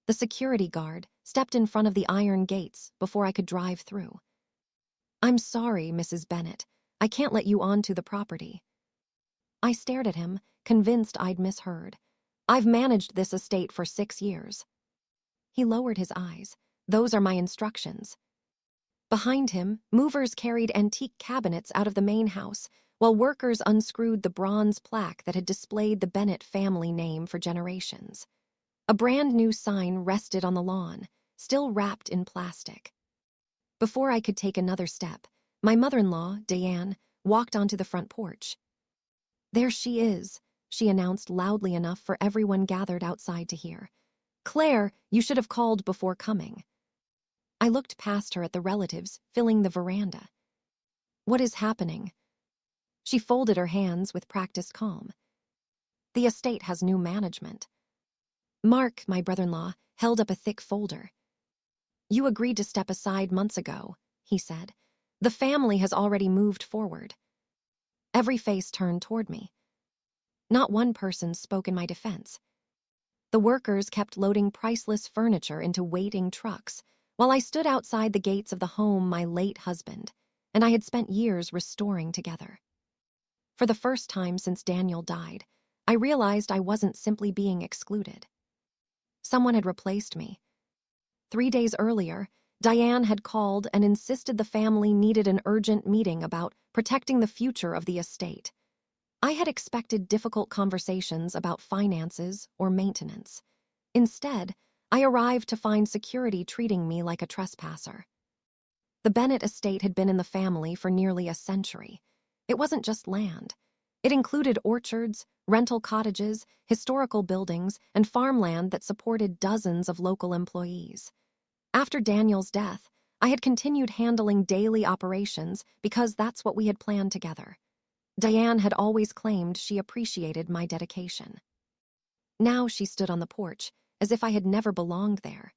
The security guard stepped in front of the iron gates before I could drive through. "I'm sorry, Mrs. Bennett. I can't let you onto the property." I stared at him, convinced I'd misheard. "I've managed this estate for 6 years." He lowered his eyes. "Those are my instructions." Behind him, movers carried antique cabinets out of the main house, while workers unscrewed the bronze plaque that had displayed the Bennett family name for generations. A brand new sign rested on the lawn, still wrapped in plastic. Before I could take another step, my mother-in-law, Diane, walked onto the front porch. "There she is," she announced loudly enough for everyone gathered outside to hear. "Claire, you should have called before coming." I looked past her at the relatives filling the veranda. "What is happening?" She folded her hands with practiced calm. "The estate has new management." Mark, my brother-in-law, held up a thick folder. "You agreed to step aside months ago," he said. "The family has already moved forward." Every face turned toward me. Not one person spoke in my defense. The workers kept loading priceless furniture into waiting trucks, while I stood outside the gates of the home my late husband and I had spent years restoring together. For the first time since Daniel died, I realized I wasn't simply being excluded. Someone had replaced me. 3 days earlier, Diane had called and insisted the family needed an urgent meeting about protecting the future of the estate. I had expected difficult conversations about finances or maintenance. Instead, I arrived to find security treating me like a trespasser. The Bennett estate had been in the family for nearly a century. It wasn't just land. It included orchards, rental cottages, historical buildings, and farmland that supported dozens of local employees. After Daniel's death, I had continued handling daily operations because that's what we had planned together. Diane had always claimed she appreciated my dedication. Now she stood on the porch, as if I had never belonged there.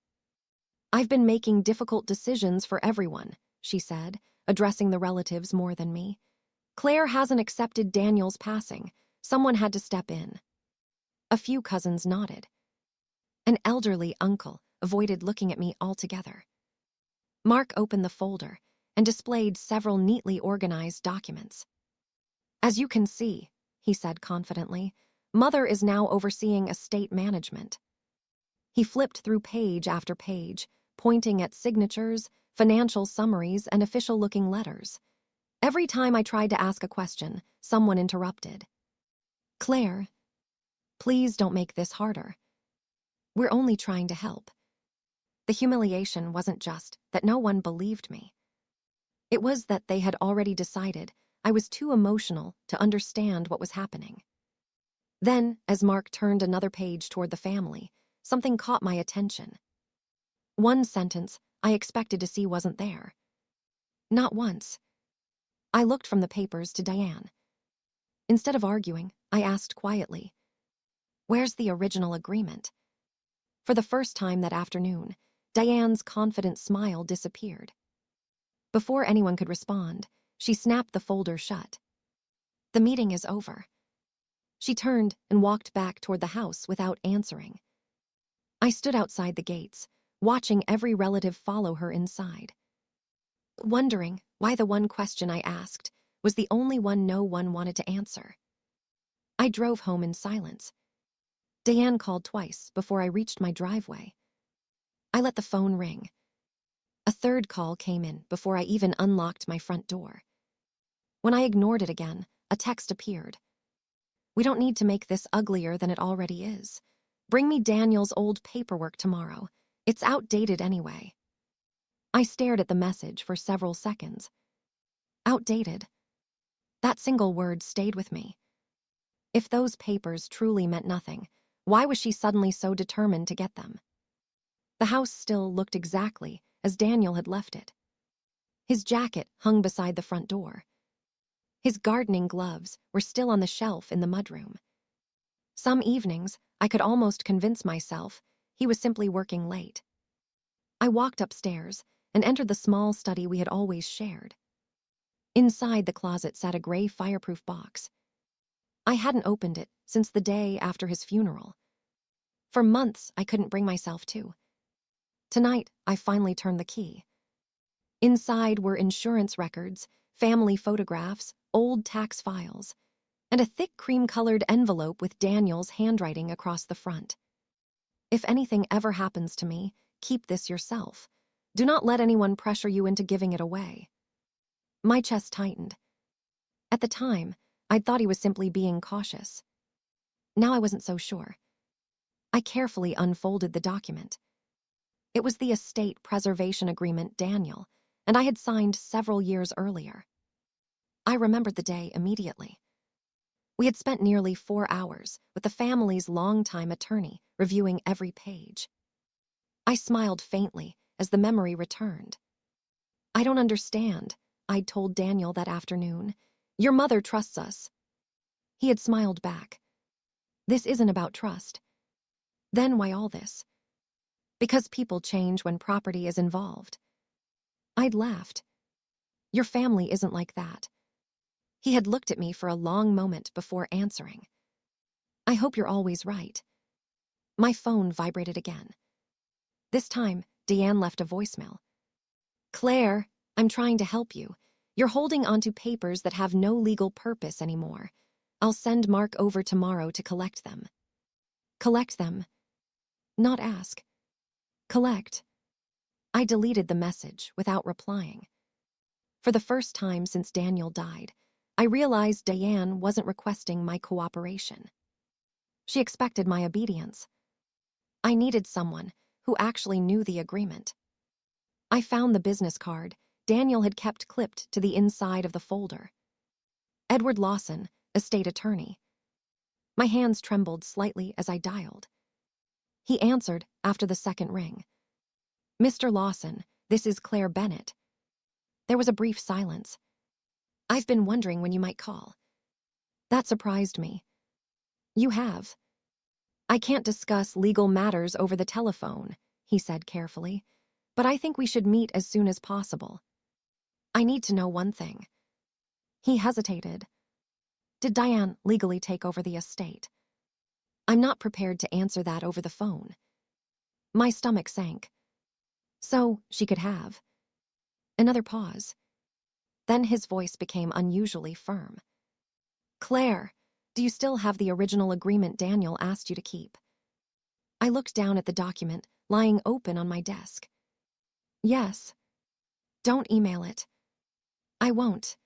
"I've been making difficult decisions for everyone," she said, addressing the relatives more than me. "Claire hasn't accepted Daniel's passing. Someone had to step in." A few cousins nodded. An elderly uncle avoided looking at me altogether. Mark opened the folder and displayed several neatly organized documents. "As you can see," he said confidently, "Mother is now overseeing estate management." He flipped through page after page, pointing at signatures, financial summaries, and official-looking letters. Every time I tried to ask a question, someone interrupted. "Claire, please don't make this harder. We're only trying to help." The humiliation wasn't just that no one believed me. It was that they had already decided I was too emotional to understand what was happening. Then, as Mark turned another page toward the family, something caught my attention. One sentence I expected to see wasn't there. Not once. I looked from the papers to Diane. Instead of arguing, I asked quietly, "Where's the original agreement?" For the first time that afternoon, Diane's confident smile disappeared. Before anyone could respond, she snapped the folder shut. "The meeting is over." She turned and walked back toward the house without answering. I stood outside the gates, watching every relative follow her inside, wondering why the one question I asked was the only one no one wanted to answer. I drove home in silence. Diane called twice before I reached my driveway. I let the phone ring. A third call came in before I even unlocked my front door. When I ignored it again, a text appeared. "We don't need to make this uglier than it already is. Bring me Daniel's old paperwork tomorrow. It's outdated anyway." I stared at the message for several seconds. Outdated. That single word stayed with me. If those papers truly meant nothing, why was she suddenly so determined to get them? The house still looked exactly as Daniel had left it. His jacket hung beside the front door. His gardening gloves were still on the shelf in the mudroom. Some evenings, I could almost convince myself he was simply working late. I walked upstairs and entered the small study we had always shared. Inside the closet sat a gray fireproof box. I hadn't opened it since the day after his funeral. For months, I couldn't bring myself to. Tonight, I finally turned the key. Inside were insurance records, family photographs, old tax files, and a thick cream-colored envelope with Daniel's handwriting across the front. If anything ever happens to me, keep this yourself. Do not let anyone pressure you into giving it away. My chest tightened. At the time, I'd thought he was simply being cautious. Now I wasn't so sure. I carefully unfolded the document. It was the estate preservation agreement Daniel and I had signed several years earlier. I remembered the day immediately. We had spent nearly 4 hours with the family's longtime attorney reviewing every page. I smiled faintly as the memory returned. I don't understand, I'd told Daniel that afternoon. Your mother trusts us. He had smiled back. This isn't about trust. Then why all this? Because people change when property is involved. I'd laughed. Your family isn't like that. He had looked at me for a long moment before answering. I hope you're always right. My phone vibrated again. This time, Deanne left a voicemail. Claire, I'm trying to help you. You're holding onto papers that have no legal purpose anymore. I'll send Mark over tomorrow to collect them. Collect them. Not ask. Collect. I deleted the message without replying. For the first time since Daniel died, I realized Diane wasn't requesting my cooperation. She expected my obedience. I needed someone who actually knew the agreement. I found the business card Daniel had kept clipped to the inside of the folder. Edward Lawson, estate attorney. My hands trembled slightly as I dialed. He answered after the second ring. Mr. Lawson, this is Claire Bennett. There was a brief silence. I've been wondering when you might call. That surprised me. You have. I can't discuss legal matters over the telephone, he said carefully, but I think we should meet as soon as possible. I need to know one thing. He hesitated. Did Diane legally take over the estate? I'm not prepared to answer that over the phone. My stomach sank. So she could have. Another pause. Then his voice became unusually firm. Claire, do you still have the original agreement Daniel asked you to keep? I looked down at the document lying open on my desk. Yes. Don't email it. I won't.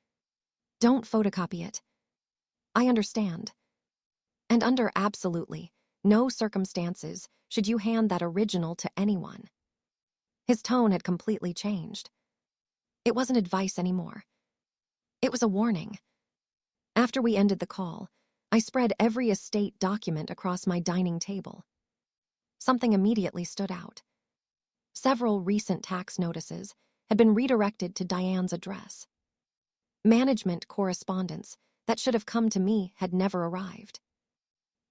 Don't photocopy it. I understand. And under absolutely no circumstances should you hand that original to anyone. His tone had completely changed. It wasn't advice anymore. It was a warning. After we ended the call, I spread every estate document across my dining table. Something immediately stood out. Several recent tax notices had been redirected to Diane's address. Management correspondence that should have come to me had never arrived.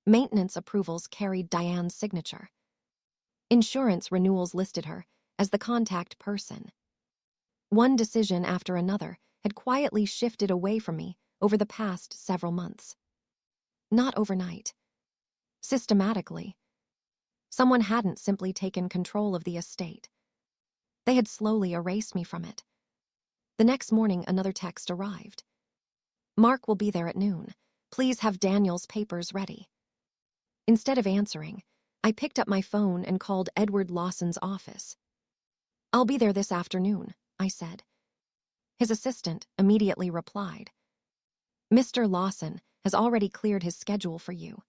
Maintenance approvals carried Diane's signature. Insurance renewals listed her as the contact person. One decision after another had quietly shifted away from me over the past several months. Not overnight. Systematically. Someone hadn't simply taken control of the estate. They had slowly erased me from it. The next morning, another text arrived. Mark will be there at noon. Please have Daniel's papers ready. Instead of answering, I picked up my phone and called Edward Lawson's office. I'll be there this afternoon, I said. His assistant immediately replied. Mr. Lawson has already cleared his schedule for you.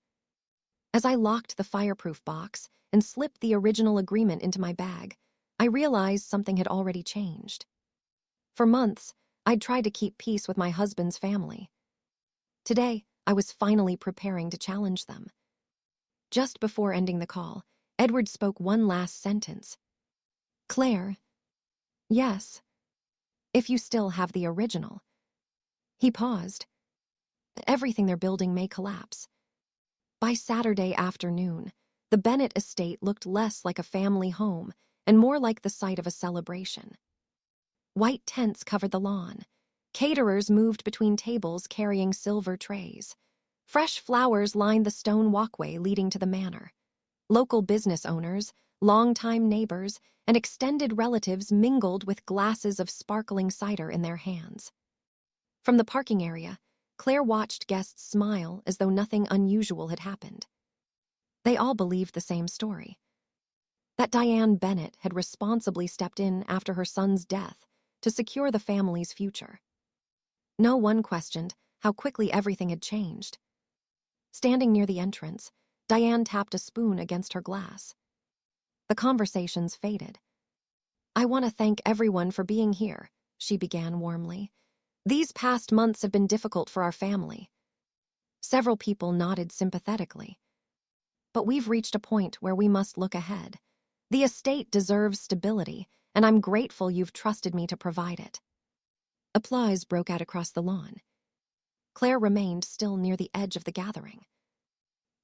As I locked the fireproof box and slipped the original agreement into my bag, I realized something had already changed. For months, I'd tried to keep peace with my husband's family. Today, I was finally preparing to challenge them. Just before ending the call, Edward spoke one last sentence. Claire. Yes. If you still have the original. He paused. Everything they're building may collapse. By Saturday afternoon, the Bennett estate looked less like a family home and more like the site of a celebration. White tents covered the lawn. Caterers moved between tables carrying silver trays. Fresh flowers lined the stone walkway leading to the manor. Local business owners, longtime neighbors, and extended relatives mingled with glasses of sparkling cider in their hands. From the parking area, Claire watched guests smile as though nothing unusual had happened. They all believed the same story: that Diane Bennett had responsibly stepped in after her son's death to secure the family's future. No one questioned how quickly everything had changed. Standing near the entrance, Diane tapped a spoon against her glass. The conversations faded. "I want to thank everyone for being here," she began warmly. "These past months have been difficult for our family." Several people nodded sympathetically. "But we've reached a point where we must look ahead. The estate deserves stability, and I'm grateful you've trusted me to provide it." Applause broke out across the lawn. Claire remained still near the edge of the gathering.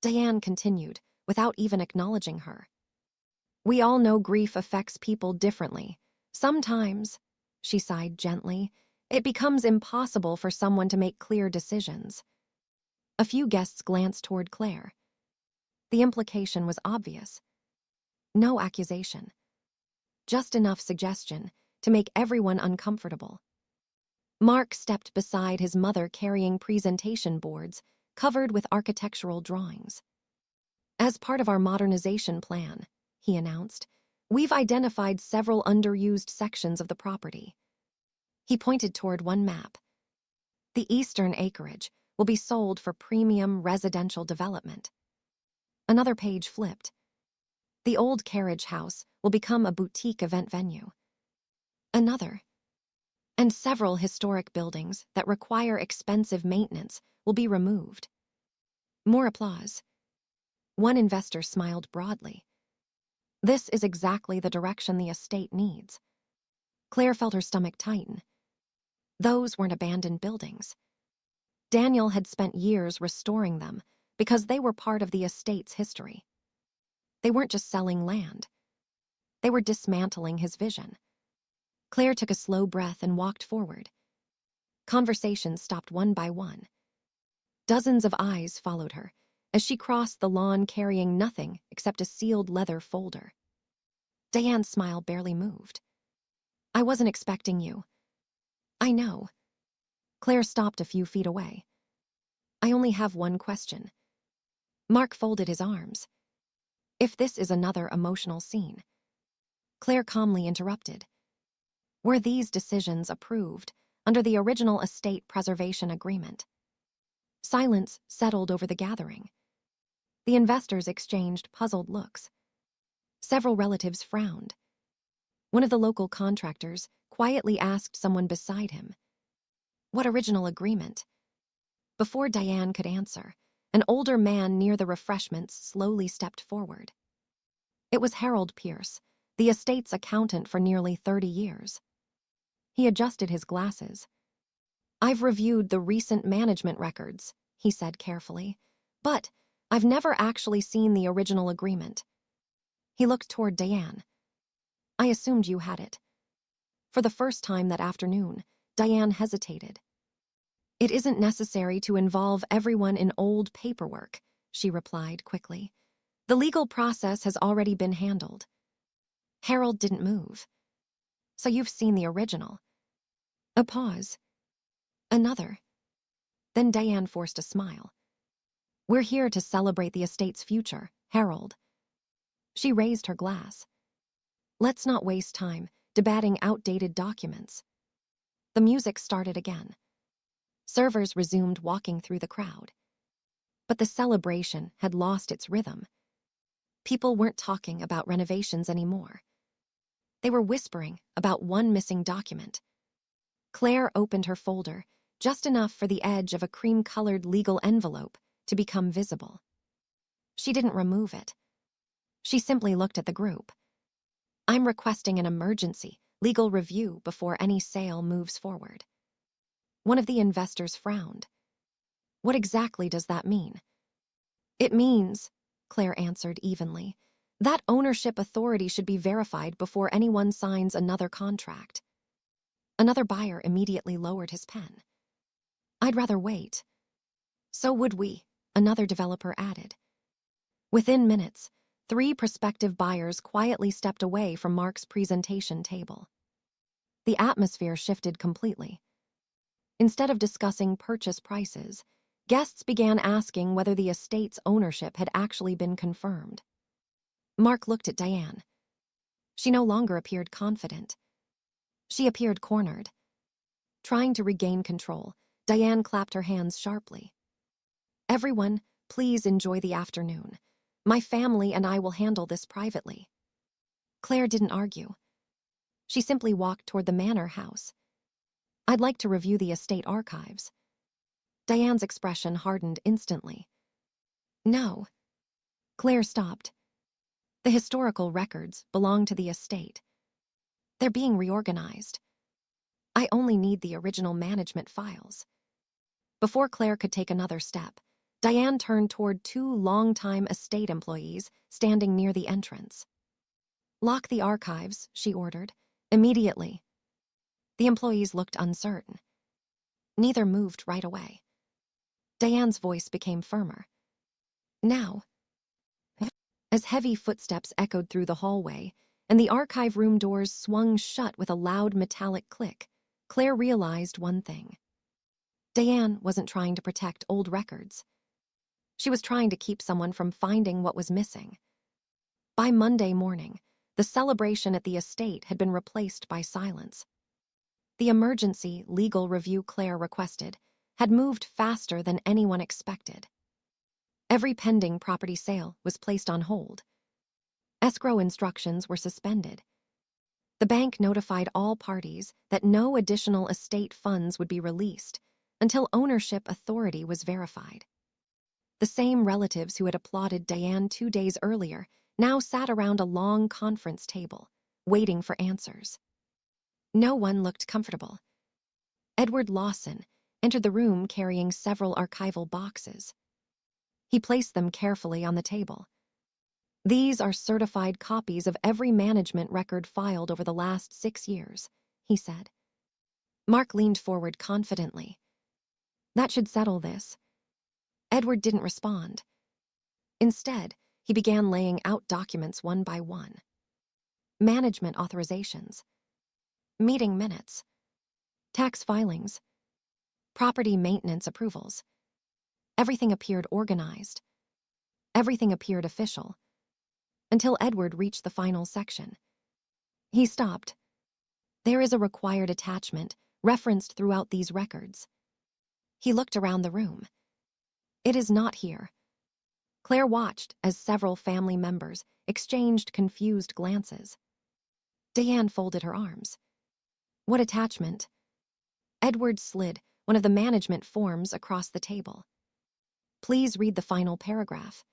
Diane continued, without even acknowledging her. "We all know grief affects people differently. Sometimes," she sighed gently, "it becomes impossible for someone to make clear decisions." A few guests glanced toward Claire. The implication was obvious. No accusation. Just enough suggestion to make everyone uncomfortable. Mark stepped beside his mother carrying presentation boards covered with architectural drawings. "As part of our modernization plan," he announced, "we've identified several underused sections of the property." He pointed toward one map. "The eastern acreage will be sold for premium residential development." Another page flipped. "The old carriage house will become a boutique event venue." Another. "And several historic buildings that require expensive maintenance will be removed." More applause. One investor smiled broadly. "This is exactly the direction the estate needs." Claire felt her stomach tighten. Those weren't abandoned buildings. Daniel had spent years restoring them because they were part of the estate's history. They weren't just selling land. They were dismantling his vision. Claire took a slow breath and walked forward. Conversations stopped one by one. Dozens of eyes followed her as she crossed the lawn carrying nothing except a sealed leather folder. Diane's smile barely moved. "I wasn't expecting you." "I know." Claire stopped a few feet away. "I only have one question." Mark folded his arms. "If this is another emotional scene." Claire calmly interrupted. "Were these decisions approved under the original estate preservation agreement?" Silence settled over the gathering. The investors exchanged puzzled looks. Several relatives frowned. One of the local contractors quietly asked someone beside him, "What original agreement?" Before Diane could answer, an older man near the refreshments slowly stepped forward. It was Harold Pierce, the estate's accountant for nearly 30 years. He adjusted his glasses. "I've reviewed the recent management records," he said carefully, "but I've never actually seen the original agreement." He looked toward Diane. "I assumed you had it." For the first time that afternoon, Diane hesitated. "It isn't necessary to involve everyone in old paperwork," she replied quickly. "The legal process has already been handled." Harold didn't move. "So you've seen the original." A pause. Another. Then Diane forced a smile. "We're here to celebrate the estate's future, Harold." She raised her glass. "Let's not waste time debating outdated documents." The music started again. Servers resumed walking through the crowd. But the celebration had lost its rhythm. People weren't talking about renovations anymore. They were whispering about one missing document. Claire opened her folder, just enough for the edge of a cream-colored legal envelope to become visible. She didn't remove it. She simply looked at the group. "I'm requesting an emergency legal review before any sale moves forward." One of the investors frowned. "What exactly does that mean?" "It means," Claire answered evenly, "that ownership authority should be verified before anyone signs another contract." Another buyer immediately lowered his pen. "I'd rather wait." "So would we," another developer added. Within minutes, 3 prospective buyers quietly stepped away from Mark's presentation table. The atmosphere shifted completely. Instead of discussing purchase prices, guests began asking whether the estate's ownership had actually been confirmed. Mark looked at Diane. She no longer appeared confident. She appeared cornered. Trying to regain control, Diane clapped her hands sharply. "Everyone, please enjoy the afternoon. My family and I will handle this privately." Claire didn't argue. She simply walked toward the manor house. "I'd like to review the estate archives." Diane's expression hardened instantly. "No." Claire stopped. "The historical records belong to the estate. They're being reorganized. I only need the original management files." Before Claire could take another step, Diane turned toward 2 longtime estate employees standing near the entrance. "Lock the archives," she ordered, "immediately." The employees looked uncertain. Neither moved right away. Diane's voice became firmer. "Now." As heavy footsteps echoed through the hallway, and the archive room doors swung shut with a loud metallic click, Claire realized one thing. Diane wasn't trying to protect old records. She was trying to keep someone from finding what was missing. By Monday morning, the celebration at the estate had been replaced by silence. The emergency legal review Claire requested had moved faster than anyone expected. Every pending property sale was placed on hold. Escrow instructions were suspended. The bank notified all parties that no additional estate funds would be released until ownership authority was verified. The same relatives who had applauded Diane 2 days earlier now sat around a long conference table, waiting for answers. No one looked comfortable. Edward Lawson entered the room carrying several archival boxes. He placed them carefully on the table. "These are certified copies of every management record filed over the last 6 years," he said. Mark leaned forward confidently. "That should settle this." Edward didn't respond. Instead, he began laying out documents one by one. Management authorizations, meeting minutes, tax filings, property maintenance approvals. Everything appeared organized. Everything appeared official. Until Edward reached the final section. He stopped. "There is a required attachment referenced throughout these records." He looked around the room. "It is not here." Claire watched as several family members exchanged confused glances. Diane folded her arms. "What attachment?" Edward slid one of the management forms across the table. "Please read the final paragraph."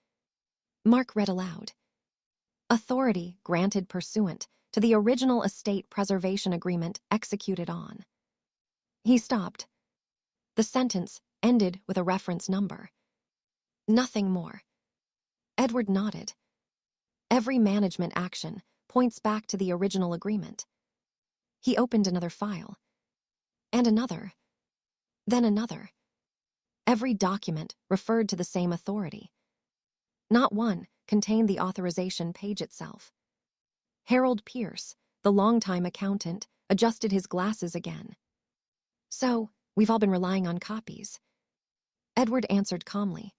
Mark read aloud. "Authority granted pursuant to the original estate preservation agreement executed on." He stopped. The sentence ended with a reference number. Nothing more. Edward nodded. "Every management action points back to the original agreement." He opened another file. And another. Then another. Every document referred to the same authority. Not one contained the authorization page itself. Harold Pierce, the longtime accountant, adjusted his glasses again. "So, we've all been relying on copies." Edward answered calmly.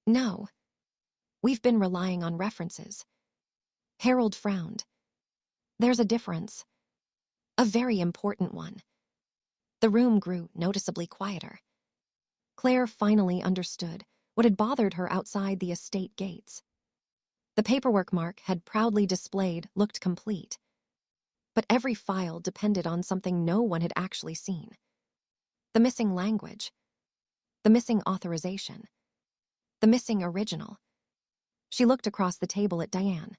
"No. We've been relying on references." Harold frowned. "There's a difference. A very important one." The room grew noticeably quieter. Claire finally understood what had bothered her outside the estate gates. The paperwork Mark had proudly displayed looked complete. But every file depended on something no one had actually seen. The missing language. The missing authorization. The missing original. She looked across the table at Diane.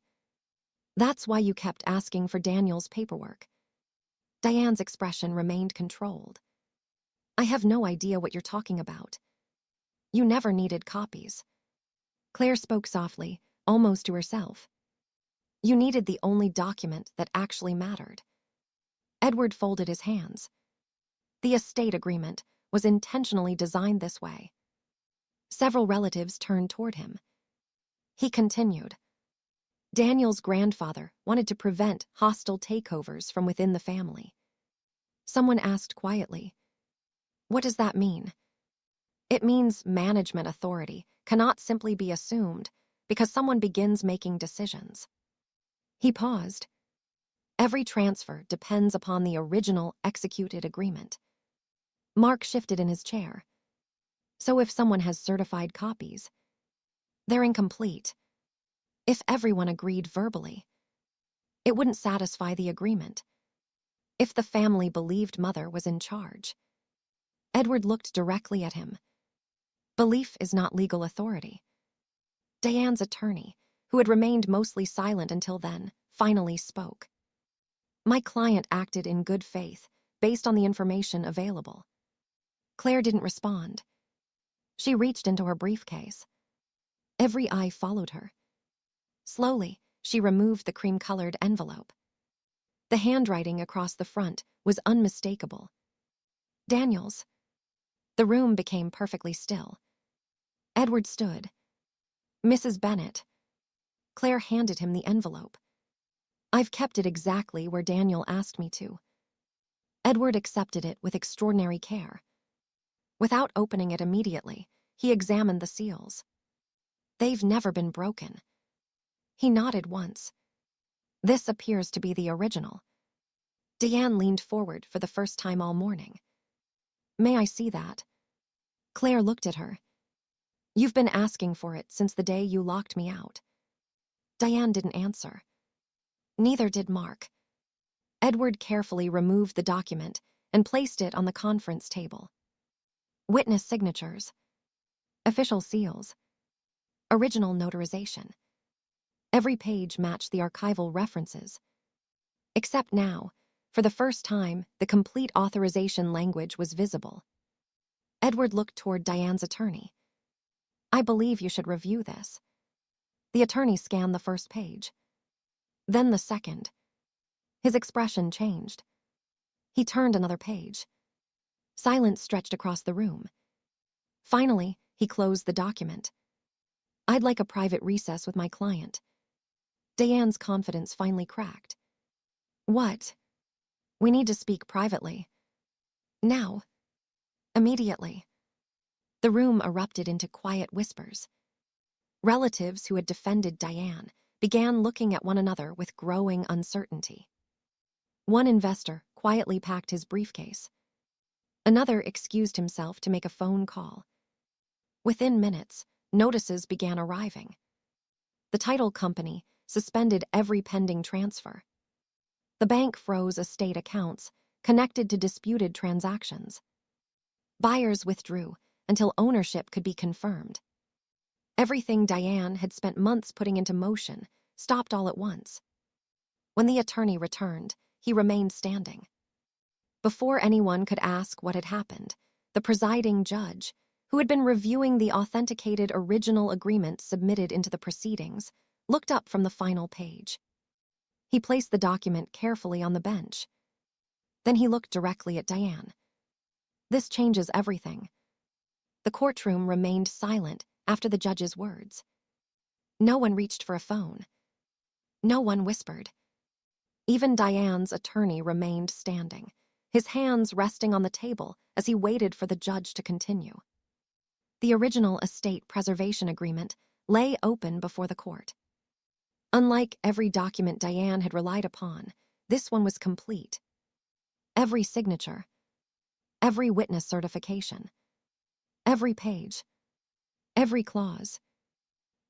"That's why you kept asking for Daniel's paperwork." Diane's expression remained controlled. "I have no idea what you're talking about. You never needed copies." Claire spoke softly, almost to herself. "You needed the only document that actually mattered." Edward folded his hands. The estate agreement was intentionally designed this way. Several relatives turned toward him. He continued. Daniel's grandfather wanted to prevent hostile takeovers from within the family. Someone asked quietly, "What does that mean?" "It means management authority cannot simply be assumed because someone begins making decisions." He paused. Every transfer depends upon the original executed agreement. Mark shifted in his chair. So if someone has certified copies, they're incomplete. If everyone agreed verbally, it wouldn't satisfy the agreement. If the family believed Mother was in charge. Edward looked directly at him. Belief is not legal authority. Diane's attorney, who had remained mostly silent until then, finally spoke. "My client acted in good faith, based on the information available." Claire didn't respond. She reached into her briefcase. Every eye followed her. Slowly, she removed the cream-colored envelope. The handwriting across the front was unmistakable. Daniel's. The room became perfectly still. Edward stood. "Mrs. Bennet." Claire handed him the envelope. "I've kept it exactly where Daniel asked me to." Edward accepted it with extraordinary care. Without opening it immediately, he examined the seals. "They've never been broken." He nodded once. "This appears to be the original." Diane leaned forward for the first time all morning. "May I see that?" Claire looked at her. "You've been asking for it since the day you locked me out." Diane didn't answer. Neither did Mark. Edward carefully removed the document and placed it on the conference table. Witness signatures. Official seals. Original notarization. Every page matched the archival references. Except now, for the first time, the complete authorization language was visible. Edward looked toward Diane's attorney. "I believe you should review this." The attorney scanned the first page. Then the second. His expression changed. He turned another page. Silence stretched across the room. Finally, he closed the document. "I'd like a private recess with my client." Diane's confidence finally cracked. "What?" "We need to speak privately." "Now." "Immediately." The room erupted into quiet whispers. Relatives who had defended Diane began looking at one another with growing uncertainty. One investor quietly packed his briefcase. Another excused himself to make a phone call. Within minutes, notices began arriving. The title company suspended every pending transfer. The bank froze estate accounts connected to disputed transactions. Buyers withdrew until ownership could be confirmed. Everything Diane had spent months putting into motion stopped all at once. When the attorney returned, he remained standing. Before anyone could ask what had happened, the presiding judge, who had been reviewing the authenticated original agreement submitted into the proceedings, looked up from the final page. He placed the document carefully on the bench. Then he looked directly at Diane. "This changes everything." The courtroom remained silent after the judge's words. No one reached for a phone. No one whispered. Even Diane's attorney remained standing, his hands resting on the table as he waited for the judge to continue. The original estate preservation agreement lay open before the court. Unlike every document Diane had relied upon, this one was complete. Every signature, every witness certification, every page, every clause.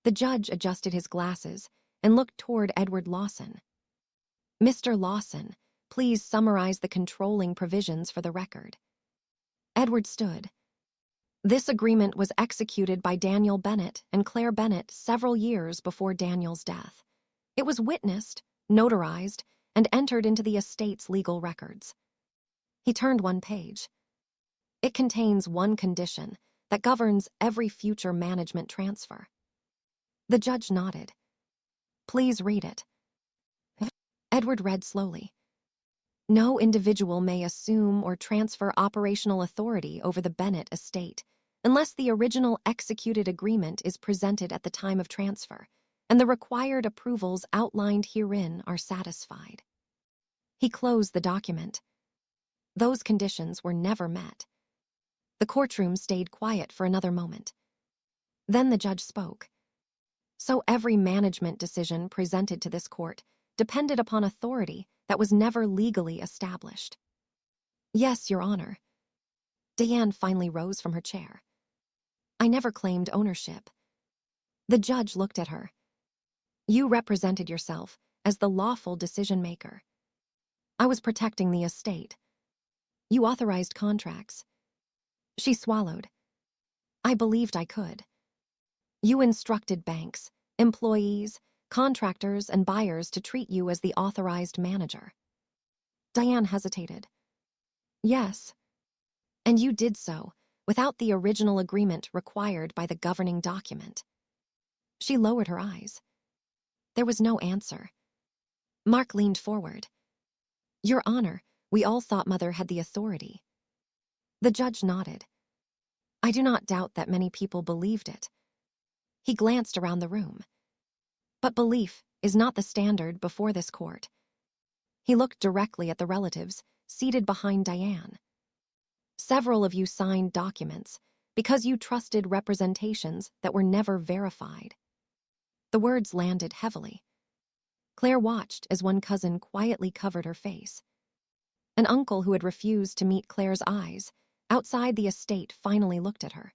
The judge adjusted his glasses and looked toward Edward Lawson. "Mr. Lawson, please summarize the controlling provisions for the record." Edward stood. "This agreement was executed by Daniel Bennet and Claire Bennet several years before Daniel's death. It was witnessed, notarized, and entered into the estate's legal records." He turned one page. "It contains one condition that governs every future management transfer." The judge nodded. "Please read it." Edward read slowly. "No individual may assume or transfer operational authority over the Bennet estate unless the original executed agreement is presented at the time of transfer, and the required approvals outlined herein are satisfied. He closed the document. Those conditions were never met. The courtroom stayed quiet for another moment. Then the judge spoke. So every management decision presented to this court depended upon authority that was never legally established. Yes, Your Honor. Diane finally rose from her chair. I never claimed ownership. The judge looked at her. You represented yourself as the lawful decision-maker. I was protecting the estate. You authorized contracts. She swallowed. I believed I could. You instructed banks, employees, contractors, and buyers to treat you as the authorized manager. Diane hesitated. Yes. And you did so without the original agreement required by the governing document. She lowered her eyes. There was no answer. Mark leaned forward. Your Honor, we all thought Mother had the authority. The judge nodded. I do not doubt that many people believed it. He glanced around the room. But belief is not the standard before this court. He looked directly at the relatives seated behind Diane. Several of you signed documents because you trusted representations that were never verified. The words landed heavily. Claire watched as one cousin quietly covered her face. An uncle who had refused to meet Claire's eyes outside the estate finally looked at her.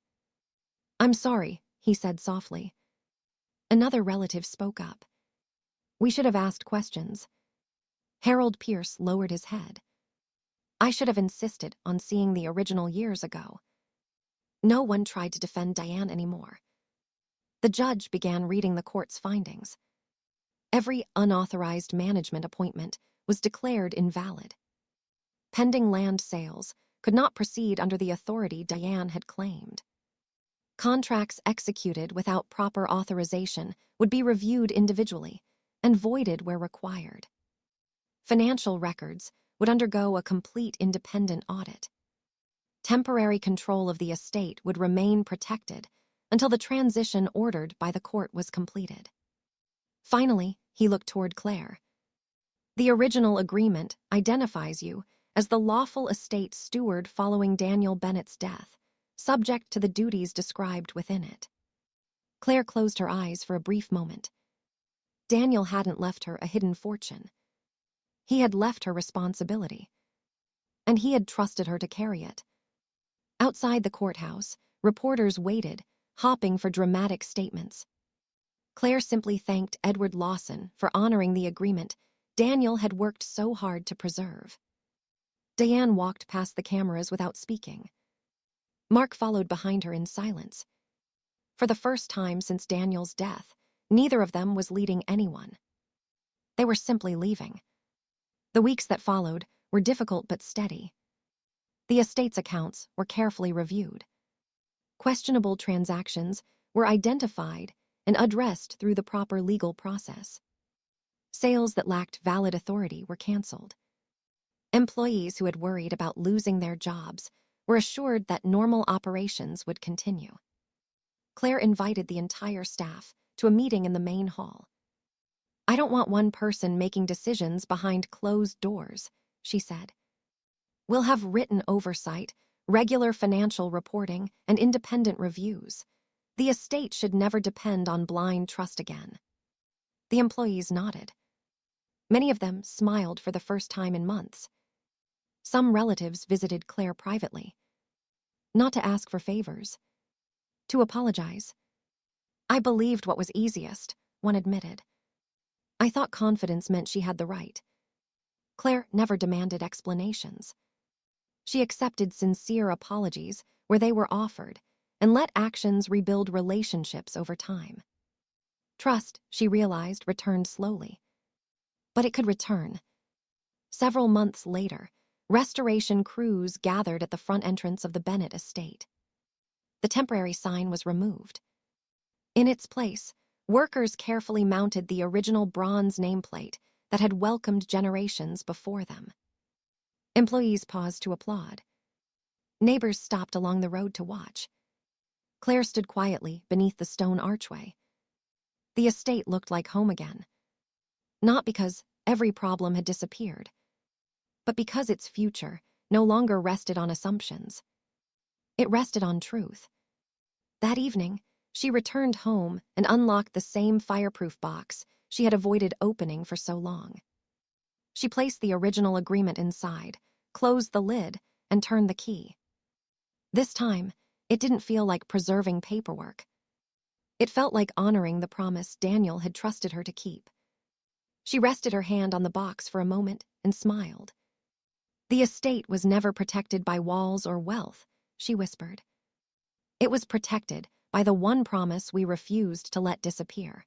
I'm sorry, he said softly. Another relative spoke up. We should have asked questions. Harold Pierce lowered his head. I should have insisted on seeing the original years ago. No one tried to defend Diane anymore. The judge began reading the court's findings. Every unauthorized management appointment was declared invalid. Pending land sales could not proceed under the authority Diane had claimed. Contracts executed without proper authorization would be reviewed individually and voided where required. Financial records would undergo a complete independent audit. Temporary control of the estate would remain protected until the transition ordered by the court was completed. Finally, he looked toward Claire. The original agreement identifies you as the lawful estate steward following Daniel Bennett's death, subject to the duties described within it. Claire closed her eyes for a brief moment. Daniel hadn't left her a hidden fortune. He had left her responsibility, and he had trusted her to carry it. Outside the courthouse, reporters waited, hopping for dramatic statements. Claire simply thanked Edward Lawson for honoring the agreement Daniel had worked so hard to preserve. Diane walked past the cameras without speaking. Mark followed behind her in silence. For the first time since Daniel's death, neither of them was leading anyone. They were simply leaving. The weeks that followed were difficult but steady. The estate's accounts were carefully reviewed. Questionable transactions were identified and addressed through the proper legal process. Sales that lacked valid authority were canceled. Employees who had worried about losing their jobs were assured that normal operations would continue. Claire invited the entire staff to a meeting in the main hall. I don't want one person making decisions behind closed doors, she said. We'll have written oversight, regular financial reporting, and independent reviews. The estate should never depend on blind trust again. The employees nodded. Many of them smiled for the first time in months. Some relatives visited Claire privately. Not to ask for favors. To apologize. I believed what was easiest, one admitted. I thought confidence meant she had the right. Claire never demanded explanations. She accepted sincere apologies where they were offered and let actions rebuild relationships over time. Trust, she realized, returned slowly. But it could return. Several months later, restoration crews gathered at the front entrance of the Bennett estate. The temporary sign was removed. In its place, workers carefully mounted the original bronze nameplate that had welcomed generations before them. Employees paused to applaud. Neighbors stopped along the road to watch. Claire stood quietly beneath the stone archway. The estate looked like home again. Not because every problem had disappeared, but because its future no longer rested on assumptions. It rested on truth. That evening, she returned home and unlocked the same fireproof box she had avoided opening for so long. She placed the original agreement inside, closed the lid, and turned the key. This time, it didn't feel like preserving paperwork. It felt like honoring the promise Daniel had trusted her to keep. She rested her hand on the box for a moment and smiled. The estate was never protected by walls or wealth, she whispered. It was protected by the one promise we refused to let disappear.